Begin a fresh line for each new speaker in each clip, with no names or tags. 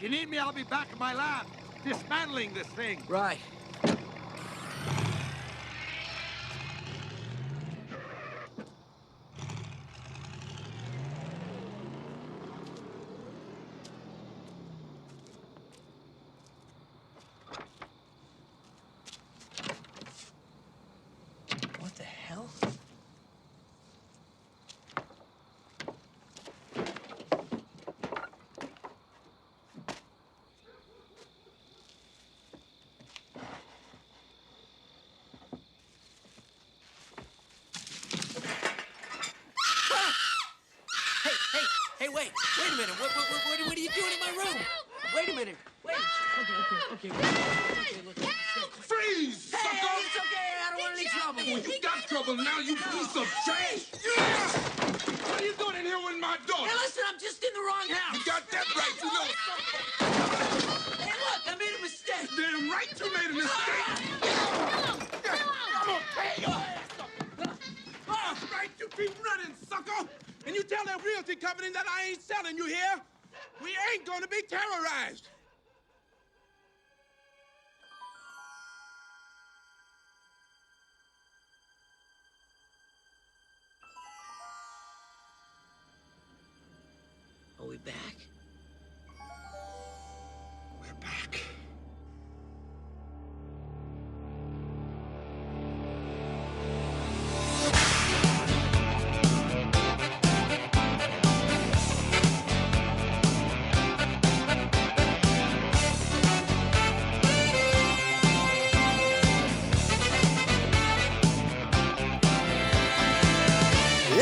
If you need me, I'll be back in my lab, dismantling this thing.
Right. What the hell? Hey, wait a minute. What are you doing in my room? Wait a minute. Wait. Okay. Look.
Freeze,
Hey,
sucker!
it's okay. I don't want any trouble.
Well, you got trouble now, you piece of trash! Yeah! What are you doing in here with my daughter?
Hey, listen, I'm just in the wrong house.
You got that right, you know.
Hey, look, I made a mistake.
Damn right you made a mistake. I'm gonna pay your ass. That's right, you keep running, sucker. And you tell that realty company that I ain't selling, you hear? We ain't gonna be terrorized.
Are we back?
We're back.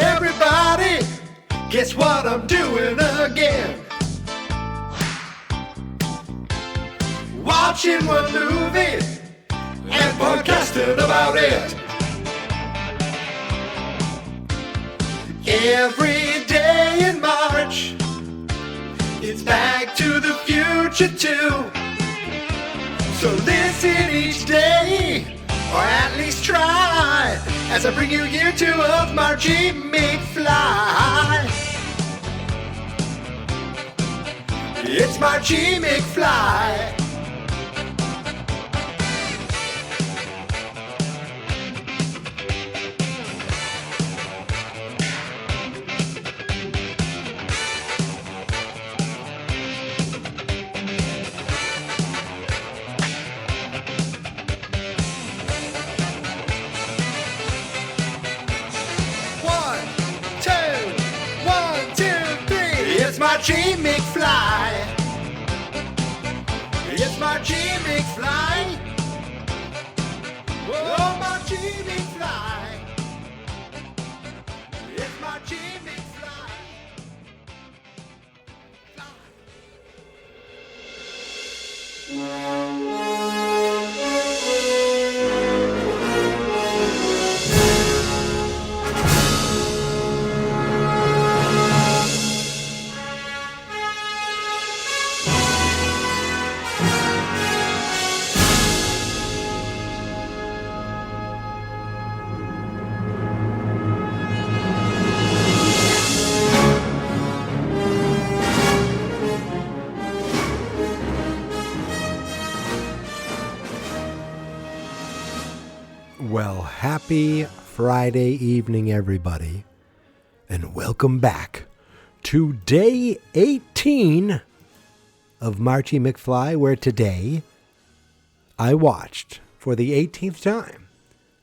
Everybody, guess what I'm doing again? Watching one movie and podcasting about it. Every day in March, it's Back to the Future 2. So listen each day, or at least try, as I bring you year 2 of Marchy McFly. It's Marchy McFly. It's Marchy McFly. It's Marchy McFly. Oh, Marchy McFly. It's Marchy McFly. Well, happy Friday evening, everybody, and welcome back to day 18 of Marchy McFly, where today I watched, for the 18th time,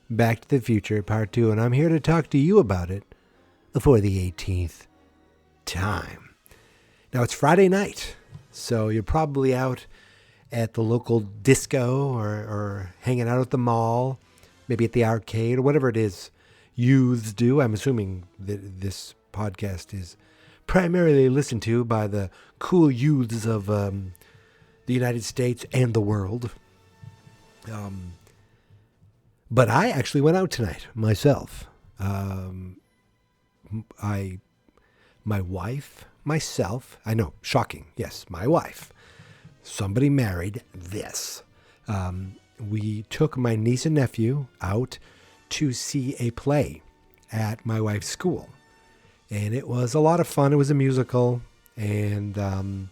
Back to the Future Part 2, and I'm here to talk to you about it for the 18th time. Now, it's Friday night, so you're probably out at the local disco or hanging out at the mall, maybe at the arcade or whatever it is youths do. I'm assuming that this podcast is primarily listened to by the cool youths of the United States and the world. But I actually went out tonight myself. My wife, myself, I know, shocking. Yes, my wife. Somebody married this. We took my niece and nephew out to see a play at my wife's school. And it was a lot of fun. It was a musical. And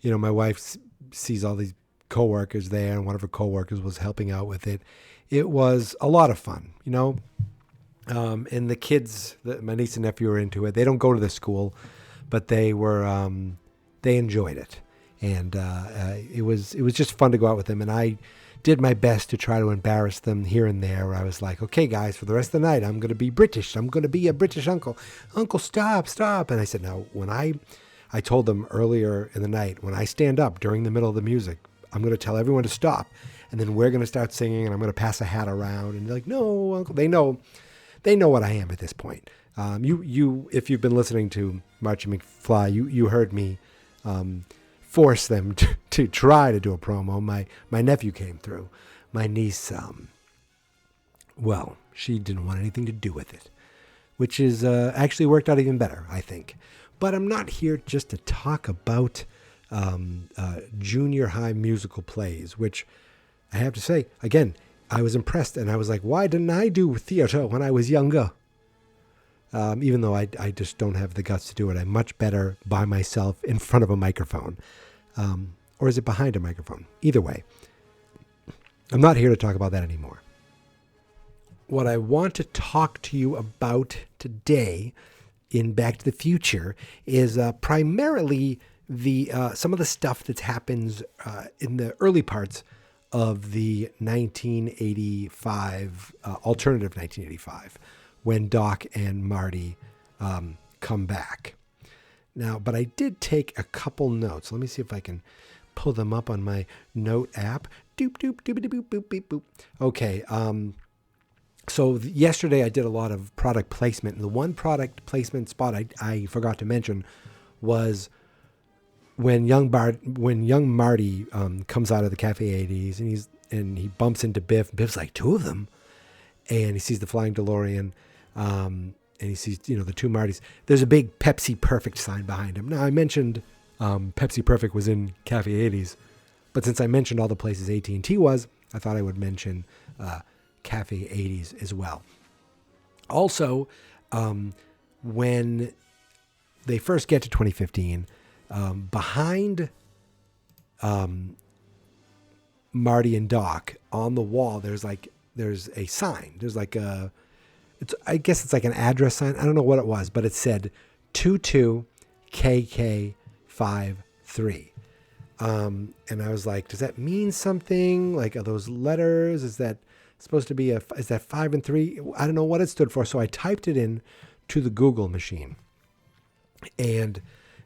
my wife sees all these coworkers there, and one of her coworkers was helping out with it. It was a lot of fun, and the kids, my niece and nephew are into it. They don't go to the school, but they enjoyed it. And it was just fun to go out with them. And I did my best to try to embarrass them here and there. I was like, okay, guys, for the rest of the night, I'm going to be British. I'm going to be a British uncle. Uncle, stop. And I said, now, when I told them earlier in the night, when I stand up during the middle of the music, I'm going to tell everyone to stop. And then we're going to start singing, and I'm going to pass a hat around. And they're like, no, Uncle. They know what I am at this point. If you've been listening to Marchy McFly, you heard me force them to try to do a promo. My nephew came through. My niece, she didn't want anything to do with it, which is actually worked out even better, I think. But I'm not here just to talk about junior high musical plays, which I have to say, again, I was impressed, and I was like, why didn't I do theater when I was younger? Even though I just don't have the guts to do it. I'm much better by myself in front of a microphone. Or is it behind a microphone? Either way, I'm not here to talk about that anymore. What I want to talk to you about today in Back to the Future is primarily some of the stuff that happens in the early parts of the 1985, alternative 1985, when Doc and Marty come back. Now, but I did take a couple notes. Let me see if I can pull them up on my note app. Doop, doop, doop, doop, boop, beep, boop. Okay. So yesterday I did a lot of product placement. And the one product placement spot I forgot to mention was when young Marty comes out of the Cafe 80s and he bumps into Biff. Biff's like, two of them? And he sees the flying DeLorean. And he sees, the two Martys. There's a big Pepsi Perfect sign behind him. Now, I mentioned Pepsi Perfect was in Cafe 80s, but since I mentioned all the places AT&T was, I thought I would mention Cafe 80s as well. Also, when they first get to 2015, behind Marty and Doc on the wall, there's a sign. There's like I guess it's like an address sign. I don't know what it was, but it said 22KK53. And I was like, does that mean something? Like, are those letters? Is that supposed to be is that 5 and 3? I don't know what it stood for. So I typed it in to the Google machine. And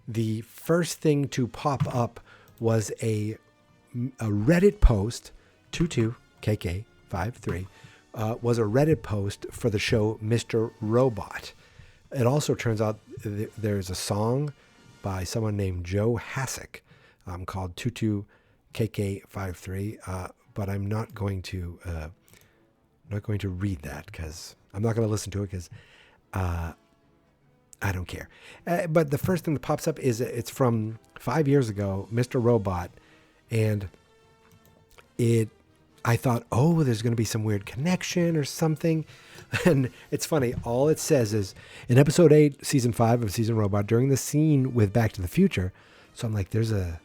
the first thing to pop up was a Reddit post, 22KK53. Was a Reddit post for the show Mr. Robot. It also turns out there's a song by someone named Joe Hasek called 22KK53, but I'm not going to read that because I'm not going to listen to it because I don't care. But the first thing that pops up is it's from 5 years ago, Mr. Robot, and I thought, there's going to be some weird connection or something. And it's funny. All it says is in episode 8, season 5 of Season Robot, during the scene with Back to the Future. So I'm like, there's a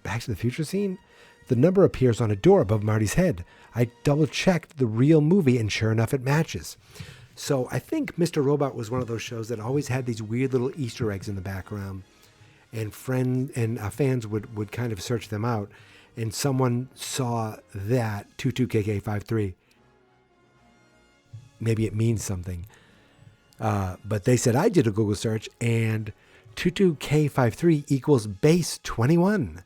Back to the Future scene. The number appears on a door above Marty's head. I double checked the real movie and sure enough, it matches. So I think Mr. Robot was one of those shows that always had these weird little Easter eggs in the background, and fans would kind of search them out. And someone saw that 22KK53. Maybe it means something. But they said, I did a Google search, and 22K53 equals base 21,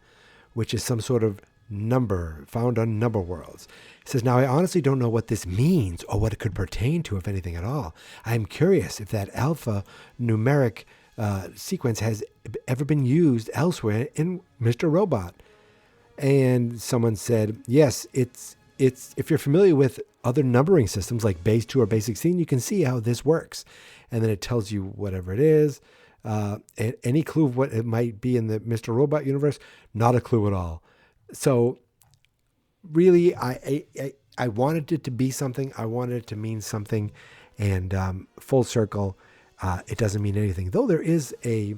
which is some sort of number found on Number Worlds. It says, now I honestly don't know what this means or what it could pertain to, if anything at all. I'm curious if that alpha numeric sequence has ever been used elsewhere in Mr. Robot. And someone said, yes, it's if you're familiar with other numbering systems like base 2 or base 16, you can see how this works. And then it tells you whatever it is. Any clue of what it might be in the Mr. Robot universe? Not a clue at all. So really, I wanted it to be something. I wanted it to mean something. And full circle, it doesn't mean anything. Though there is a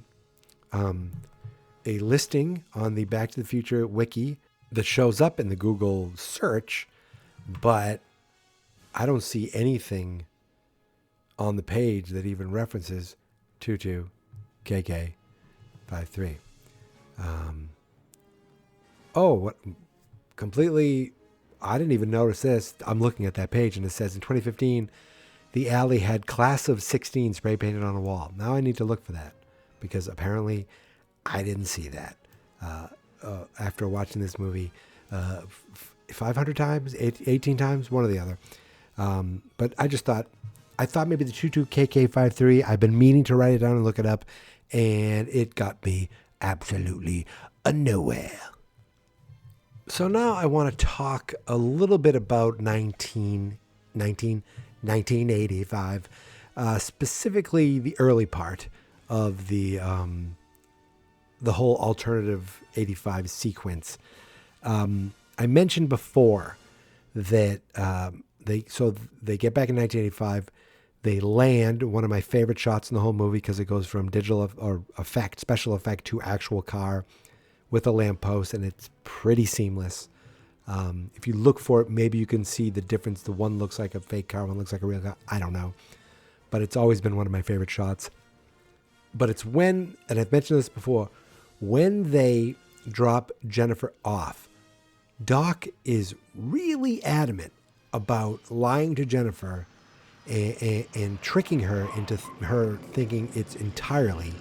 a listing on the Back to the Future wiki that shows up in the Google search, but I don't see anything on the page that even references 22KK53. What completely, I didn't even notice this. I'm looking at that page and it says in 2015, the alley had class of 16 spray painted on a wall. Now I need to look for that because apparently I didn't see that. After watching this movie 500 times, 18 times, one or the other. But I thought maybe the 22KK53, I've been meaning to write it down and look it up, and it got me absolutely nowhere. So now I want to talk a little bit about 1985, specifically the early part of the whole alternative 85 sequence. I mentioned before that they get back in 1985. They land, one of my favorite shots in the whole movie because it goes from digital or special effect to actual car with a lamppost, and it's pretty seamless. If you look for it, maybe you can see the difference. The one looks like a fake car, one looks like a real car. I don't know. But it's always been one of my favorite shots. But it's when, and I've mentioned this before, when they drop Jennifer off, Doc is really adamant about lying to Jennifer and tricking her into her thinking it's entirely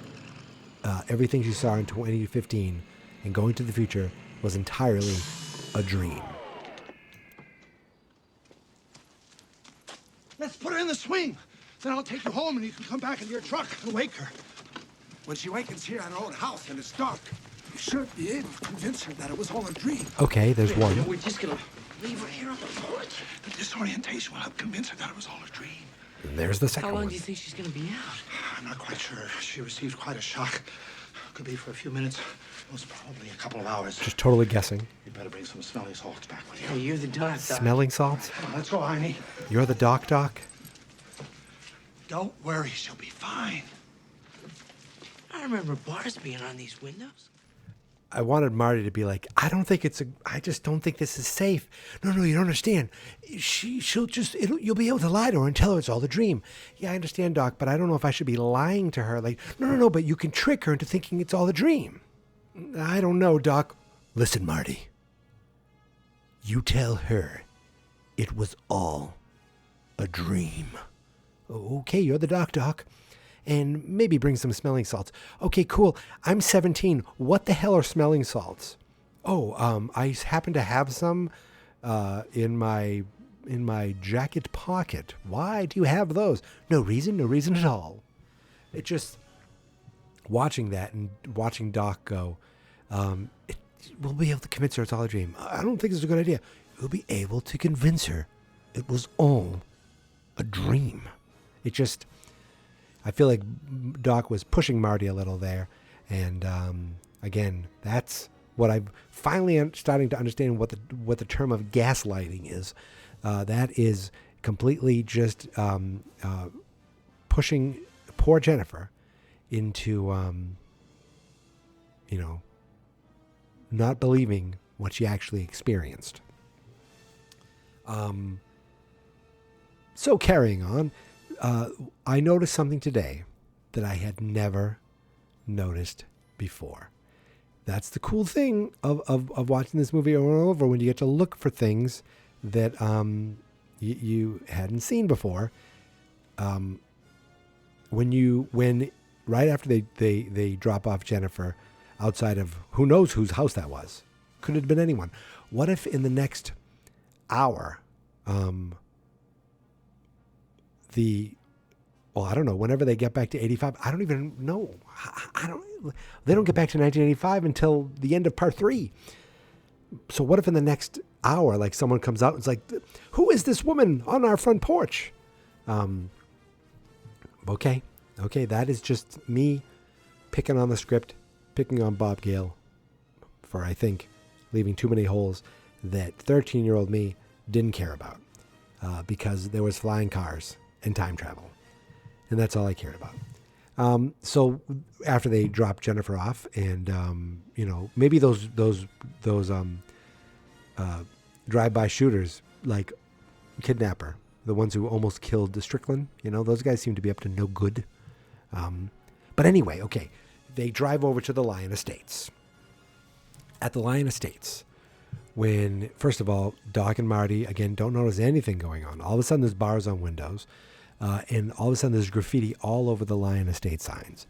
everything she saw in 2015 and going to the future was entirely a dream.
Let's put her in the swing. Then I'll take you home and you can come back in your truck and wake her. When she wakens here at her own house and it's dark, you should be able to convince her that it was all a dream.
Okay, there's one.
We're just gonna leave her here on the porch.
The disorientation will help convince her that it was all a dream.
And there's the second
How long
one.
do you think she's gonna be out?
I'm not quite sure. She received quite a shock. Could be for a few minutes. Most probably a couple of hours.
Just totally guessing.
You better bring some smelling salts back with you.
Hey, you're the doc.
Smelling salts?
Come on, let's go, Heine.
You're the Doc?
Don't worry, she'll be fine.
I remember bars being on these windows.
I wanted Marty to be like, I just don't think this is safe. No, you don't understand. You'll be able to lie to her and tell her it's all a dream. Yeah, I understand, Doc, but I don't know if I should be lying to her. Like, no, but you can trick her into thinking it's all a dream. I don't know, Doc. Listen, Marty. You tell her it was all a dream. Okay, you're the Doc. And maybe bring some smelling salts. Okay, cool. I'm 17. What the hell are smelling salts? I happen to have some in my jacket pocket. Why do you have those? No reason at all. It just, watching that and watching Doc go, we'll be able to convince her it's all a dream. I don't think this is a good idea. We'll be able to convince her it was all a dream. It just, I feel like Doc was pushing Marty a little there. And again, that's what I'm finally starting to understand what the term of gaslighting is. That is completely just pushing poor Jennifer into, not believing what she actually experienced. So carrying on, I noticed something today that I had never noticed before. That's the cool thing of watching this movie over and over, when you get to look for things that you hadn't seen before. When right after they drop off Jennifer outside of who knows whose house that was. Could have been anyone. What if in the next hour, I don't know, whenever they get back to 85, I don't even know. They don't get back to 1985 until the end of part 3. So what if in the next hour, like someone comes out and it's like, who is this woman on our front porch? Okay, that is just me picking on the script, picking on Bob Gale for, I think, leaving too many holes that 13-year-old me didn't care about because there was flying cars and time travel. And that's all I cared about. So after they drop Jennifer off, and maybe those drive-by shooters like kidnapper, the ones who almost killed Strickland, those guys seem to be up to no good. But anyway, okay, they drive over to the Lyon Estates. At the Lyon Estates, when, first of all, Doc and Marty, again, don't notice anything going on. All of a sudden, there's bars on windows, and all of a sudden, there's graffiti all over the Lyon Estate signs.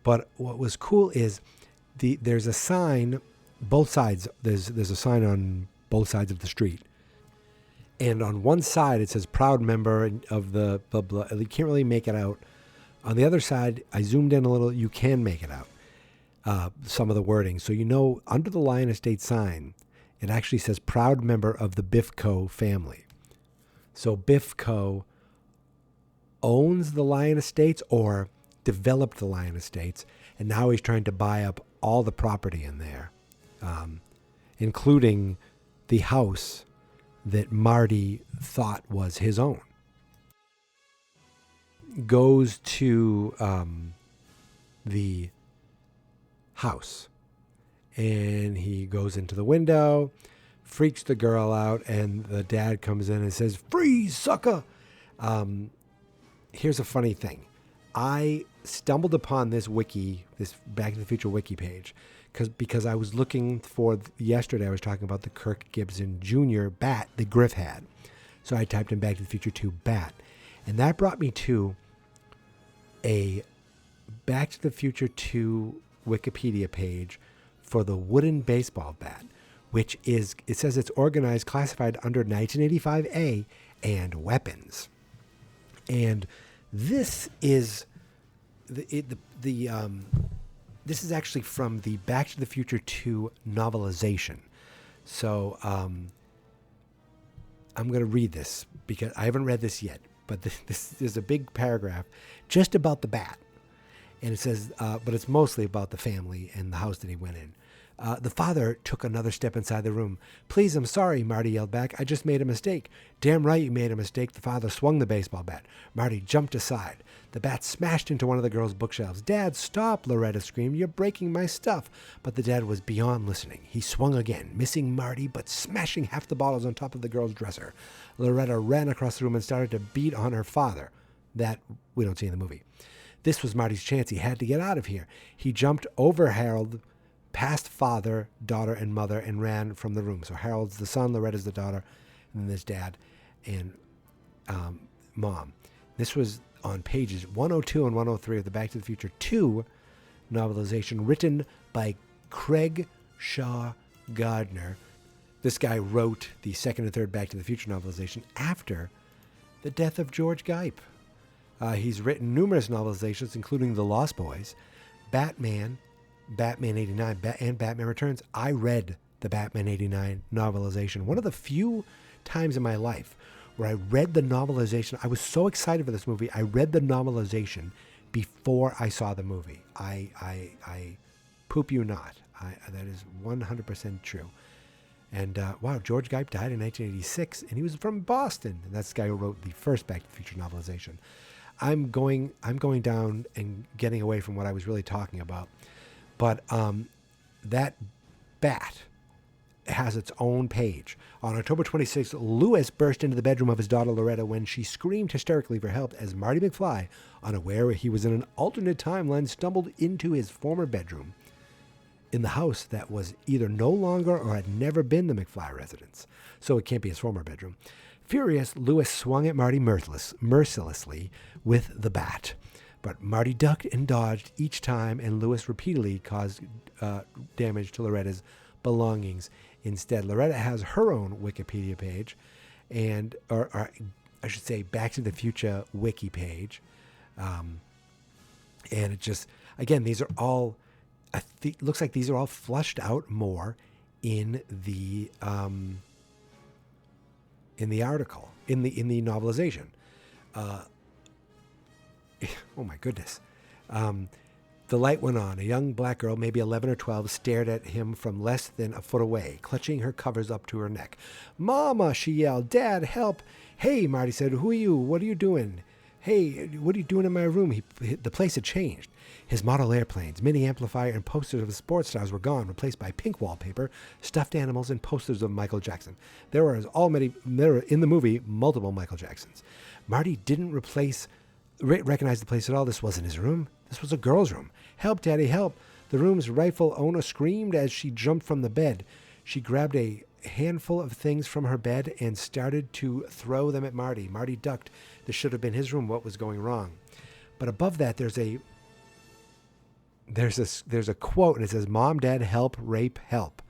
But what was cool is there's a sign, both sides, there's a sign on both sides of the street. And on one side, it says proud member of the blah, blah. You can't really make it out. On the other side, I zoomed in a little, you can make it out. Some of the wording. So, under the Lyon Estate sign, it actually says proud member of the Biffco family. So Biffco owns the Lyon Estates or developed the Lyon Estates, and now he's trying to buy up all the property in there, including the house that Marty thought was his own. Goes to the house, and he goes into the window, freaks the girl out, and the dad comes in and says, "Freeze, sucker!" Here's a funny thing. I stumbled upon this Back to the Future wiki page because I was looking for, yesterday I was talking about the Kirk Gibson Jr. bat that Griff had. So I typed in Back to the Future 2 bat. And that brought me to a Back to the Future 2 Wikipedia page for the wooden baseball bat, which is, it says it's organized, classified under 1985A and weapons. And this is this is actually from the Back to the Future 2 novelization. So I'm going to read this because I haven't read this yet, but this is a big paragraph just about the bat. And it says, but it's mostly about the family and the house that he went in. The father took another step inside the room. "Please, I'm sorry," Marty yelled back. "I just made a mistake." "Damn right you made a mistake." The father swung the baseball bat. Marty jumped aside. The bat smashed into one of the girl's bookshelves. "Dad, stop," Loretta screamed. "You're breaking my stuff." But the dad was beyond listening. He swung again, missing Marty, but smashing half the bottles on top of the girl's dresser. Loretta ran across the room and started to beat on her father. That we don't see in the movie. This was Marty's chance. He had to get out of here. He jumped over Harold, past father, daughter, and mother, and ran from the room. So Harold's the son, Loretta's the daughter, and then there's dad and mom. This was on pages 102 and 103 of the Back to the Future 2 novelization, written by Craig Shaw Gardner. This guy wrote the second and third Back to the Future novelization after the death of George Guype. He's written numerous novelizations, including The Lost Boys, Batman 89, and Batman Returns. I read the Batman 89 novelization. One of the few times in my life where I read the novelization. I was so excited for this movie. I read the novelization before I saw the movie. I poop you not. That is 100% true. And wow, George Guype died in 1986, and he was from Boston. And that's the guy who wrote the first Back to the Future novelization. I'm going down and getting away from what I was really talking about. But that bat has its own page. On October 26th, Lewis burst into the bedroom of his daughter Loretta when she screamed hysterically for help as Marty McFly, unaware he was in an alternate timeline, stumbled into his former bedroom in the house that was either no longer or had never been the McFly residence. So it can't be his former bedroom. Furious, Lewis swung at Marty mercilessly with the bat. But Marty ducked and dodged each time, and Lewis repeatedly caused damage to Loretta's belongings. Instead, Loretta has her own Wikipedia page, or I should say Back to the Future wiki page. And it just, again, these are all, looks like these are all flushed out more in the article, in the novelization. Oh my goodness. The light went on. A young black girl, maybe 11 or 12, stared at him from less than a foot away, clutching her covers up to her neck. "Mama," she yelled. "Dad, help." "Hey," Marty said. "Who are you? What are you doing?" Hey, what are you doing in my room? The place had changed. His model airplanes, mini amplifier, and posters of his sports stars were gone, replaced by pink wallpaper, stuffed animals, and posters of Michael Jackson. There were in the movie multiple Michael Jacksons. Marty didn't recognize the place at all. This wasn't his room. This was a girl's room. Help, Daddy, help. The room's rightful owner screamed as she jumped from the bed. She grabbed a handful of things from her bed and started to throw them at Marty. Marty ducked. This should have been his room. What was going wrong? But above that, there's a quote, and it says, "Mom, Dad, help, rape, help."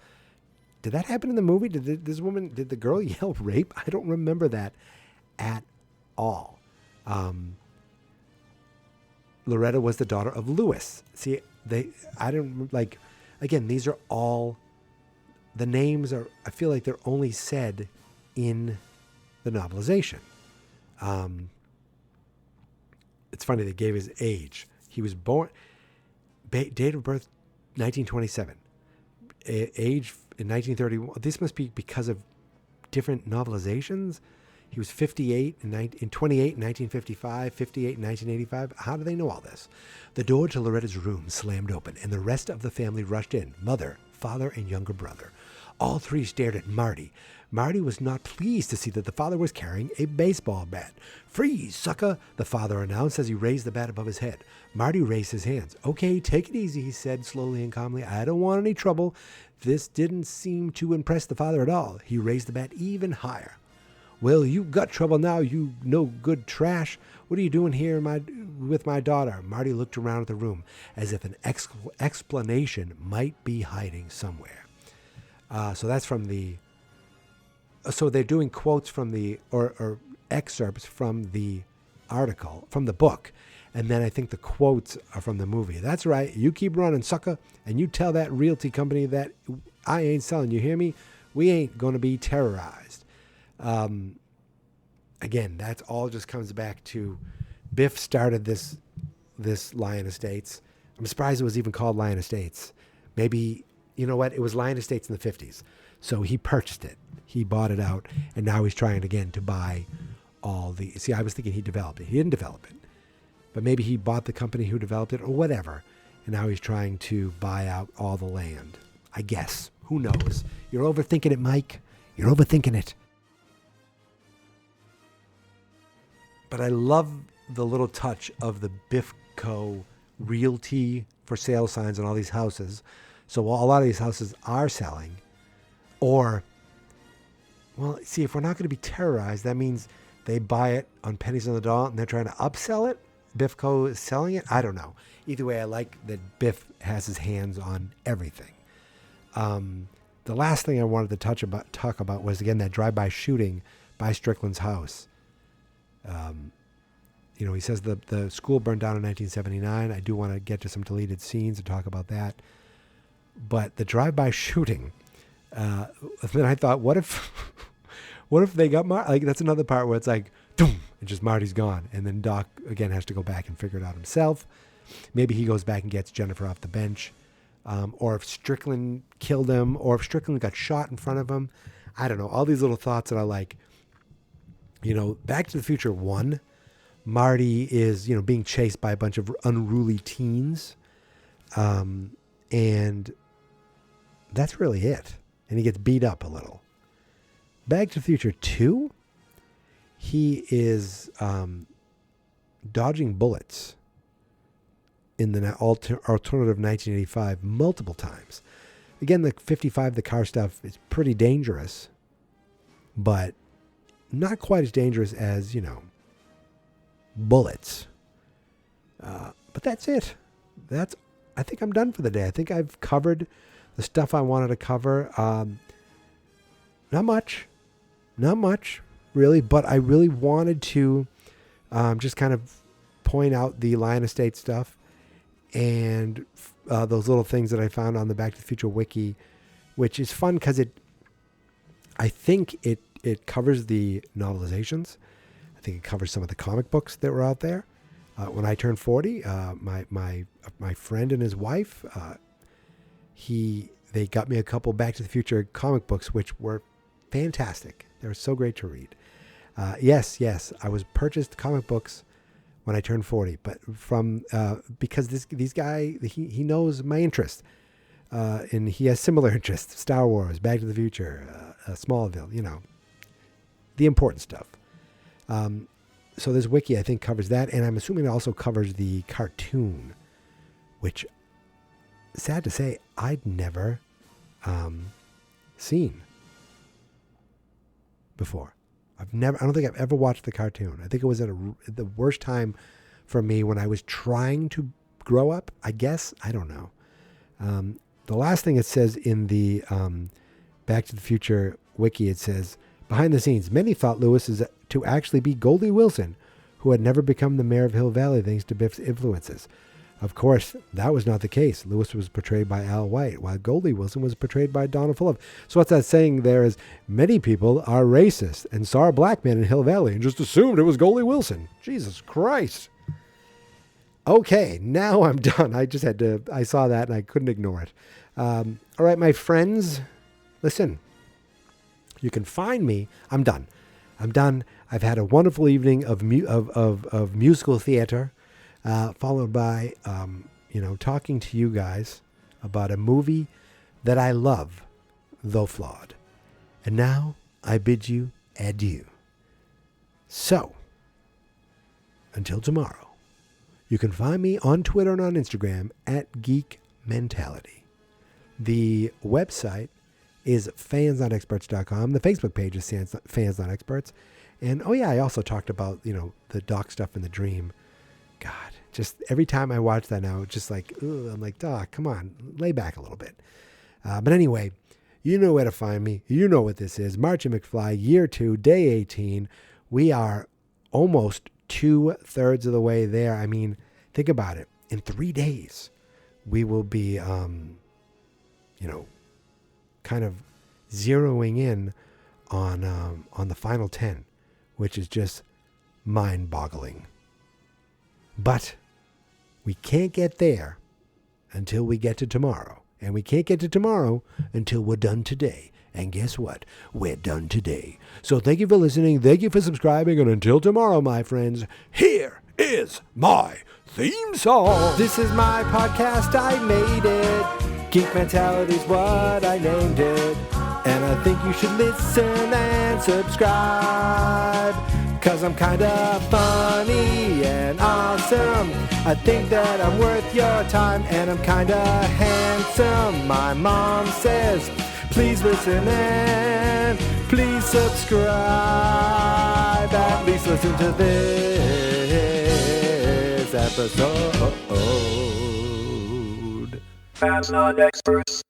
Did that happen in the movie? Did the girl yell rape? I don't remember that at all. Loretta was the daughter of Lewis. See, again, these are all, the names are, I feel like they're only said in the novelization. It's funny, they gave his age. He was born, date of birth, 1927. Age in 1931. This must be because of different novelizations. He was 58 in 28 in 1955, 58 in 1985. How do they know all this? The door to Loretta's room slammed open, and the rest of the family rushed in. Mother, father, and younger brother. All three stared at Marty. Marty was not pleased to see that the father was carrying a baseball bat. "Freeze, sucker," the father announced as he raised the bat above his head. Marty raised his hands. "Okay, take it easy," he said slowly and calmly. "I don't want any trouble." This didn't seem to impress the father at all. He raised the bat even higher. "Well, you got trouble now, you no good trash. What are you doing here with my daughter?" Marty looked around at the room as if an explanation might be hiding somewhere. So that's from the... So they're doing quotes from the... or excerpts from the article, from the book. And then I think the quotes are from the movie. "That's right. You keep running, sucker. And you tell that realty company that I ain't selling. You hear me? We ain't going to be terrorized." Again, that's all just comes back to Biff started this Lion Estates. I'm surprised it was even called Lion Estates. Maybe, you know what? It was Lion Estates in the 50s. So he purchased it. He bought it out. And now he's trying again to buy all the... See, I was thinking he developed it. He didn't develop it. But maybe he bought the company who developed it or whatever. And now he's trying to buy out all the land. I guess. Who knows? You're overthinking it, Mike. You're overthinking it. But I love the little touch of the Biffco realty for sale signs on all these houses. So while a lot of these houses are selling, or, well, see, if we're not going to be terrorized, that means they buy it on pennies on the dollar and they're trying to upsell it. Biffco is selling it. I don't know. Either way, I like that Biff has his hands on everything. The last thing I wanted to talk about was, again, that drive-by shooting by Strickland's house. He says the school burned down in 1979. I do want to get to some deleted scenes and talk about that. But the drive-by shooting, then I thought, what if they got Marty? Like, that's another part where it's like, boom, and just Marty's gone. And then Doc, again, has to go back and figure it out himself. Maybe he goes back and gets Jennifer off the bench. Or if Strickland killed him, or if Strickland got shot in front of him. I don't know. All these little thoughts that are like, Back to the Future 1, Marty is, being chased by a bunch of unruly teens. And that's really it. And he gets beat up a little. Back to the Future 2, he is dodging bullets in the alternative 1985 multiple times. Again, the 55, the car stuff is pretty dangerous, but not quite as dangerous as, bullets. But that's it. I think I'm done for the day. I think I've covered the stuff I wanted to cover. Not much, really, but I really wanted to just kind of point out the Lion Estate stuff and those little things that I found on the Back to the Future wiki, which is fun because I think it covers the novelizations. I think it covers some of the comic books that were out there. When I turned 40, my friend and his wife, they got me a couple Back to the Future comic books, which were fantastic. They were so great to read. Yes, I was purchased comic books when I turn 40. But from because these guy he knows my interest, and he has similar interests: Star Wars, Back to the Future, Smallville. You know, the important stuff. So this wiki, I think, covers that, and I'm assuming it also covers the cartoon, which, sad to say, I'd never seen before. I don't think I've ever watched the cartoon. I think it was at the worst time for me when I was trying to grow up, I guess. I don't know. The last thing it says in the Back to the Future wiki, it says, behind the scenes, many thought Lewis is to actually be Goldie Wilson, who had never become the mayor of Hill Valley thanks to Biff's influences. Of course, that was not the case. Lewis was portrayed by Al White, while Goldie Wilson was portrayed by Donna Fuller. So what's that saying there is, many people are racist and saw a black man in Hill Valley and just assumed it was Goldie Wilson. Jesus Christ. Okay, now I'm done. I saw that and I couldn't ignore it. All right, my friends, listen. You can find me. I'm done. I've had a wonderful evening of musical theater, followed by, talking to you guys about a movie that I love, though flawed. And now I bid you adieu. So, until tomorrow, you can find me on Twitter and on Instagram at Geek Mentality. The website is fansnotexperts.com. The Facebook page is Fans Not Experts. And, I also talked about, the Doc stuff in the dream. God, just every time I watch that now, it's just like, ugh, I'm like, Doc, come on, lay back a little bit. But anyway, you know where to find me. You know what this is. Marchy McFly, year 2, day 18. We are almost 2/3 of the way there. I mean, think about it. In 3 days, we will be, kind of zeroing in on the final 10, which is just mind-boggling. But we can't get there until we get to tomorrow. And we can't get to tomorrow until we're done today. And guess what? We're done today. So thank you for listening. Thank you for subscribing. And until tomorrow, my friends, here is my theme song. This is my podcast. I made it. Geek Mentality's what I named it. And I think you should listen and subscribe. 'Cause I'm kinda funny and awesome. I think that I'm worth your time. And I'm kinda handsome. My mom says, please listen and please subscribe. At least listen to this episode.
Fans Not Experts.